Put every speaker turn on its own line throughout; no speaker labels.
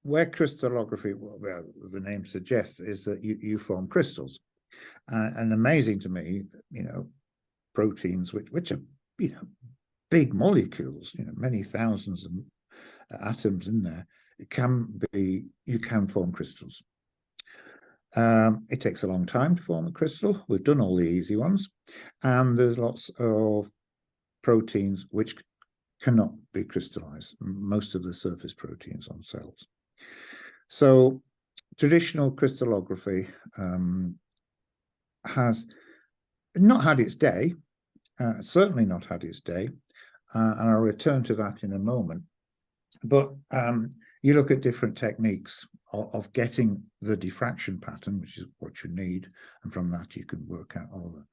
where crystallography, well, the name suggests, is that you form crystals. And amazing to me, proteins, which are, big molecules, many thousands of atoms in there, you can form crystals. It takes a long time to form a crystal. We've done all the easy ones, and there's lots of proteins which cannot be crystallized, most of the surface proteins on cells. So traditional crystallography has not had its day, certainly not had its day, and I'll return to that in a moment. But you look at different techniques of getting the diffraction pattern, which is what you need, and from that you can work out all the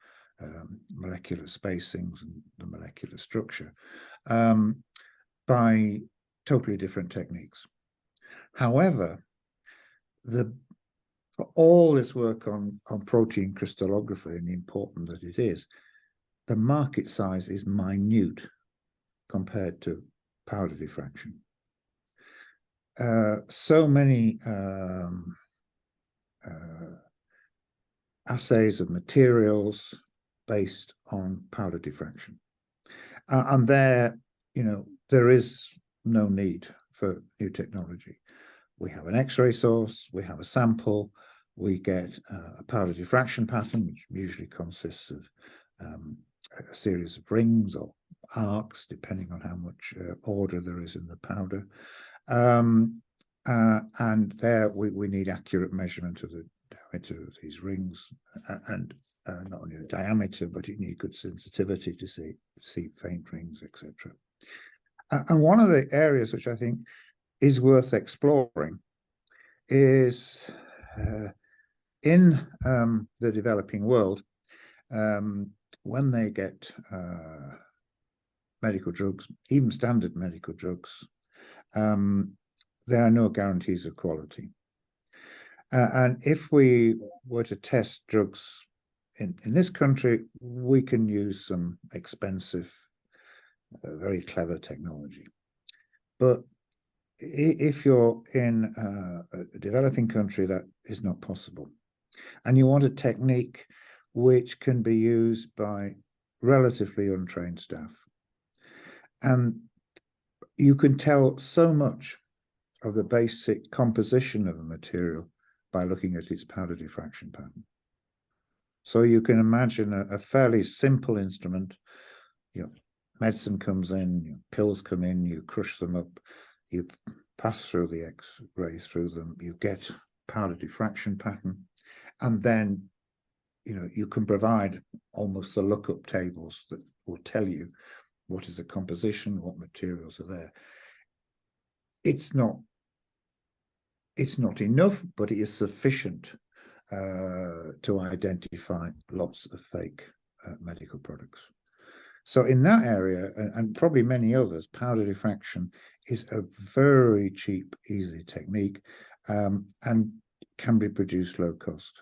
molecular spacings and the molecular structure by totally different techniques. However, for all this work on protein crystallography and the important that it is, the market size is minute compared to powder diffraction. So many assays of materials based on powder diffraction, and there is no need for new technology. We have an X-ray source, we have a sample, we get a powder diffraction pattern, which usually consists of a series of rings or arcs, depending on how much order there is in the powder. And there we need accurate measurement of the diameter of these rings, and not only the diameter, but you need good sensitivity to see faint rings, etc. And one of the areas which I think is worth exploring is in the developing world, when they get medical drugs, even standard medical drugs, there are no guarantees of quality. And if we were to test drugs in this country, we can use some expensive, very clever technology. But if you're in a developing country, that is not possible. And you want a technique which can be used by relatively untrained staff. And you can tell so much of the basic composition of a material by looking at its powder diffraction pattern. So you can imagine a fairly simple instrument. Medicine comes in, pills come in, you crush them up, you pass through the X-ray through them, you get powder diffraction pattern, and then you can provide almost the lookup tables that will tell you what is the composition, what materials are there. It's not enough, but it is sufficient to identify lots of fake medical products. So in that area, and probably many others, powder diffraction is a very cheap, easy technique, and can be produced low cost.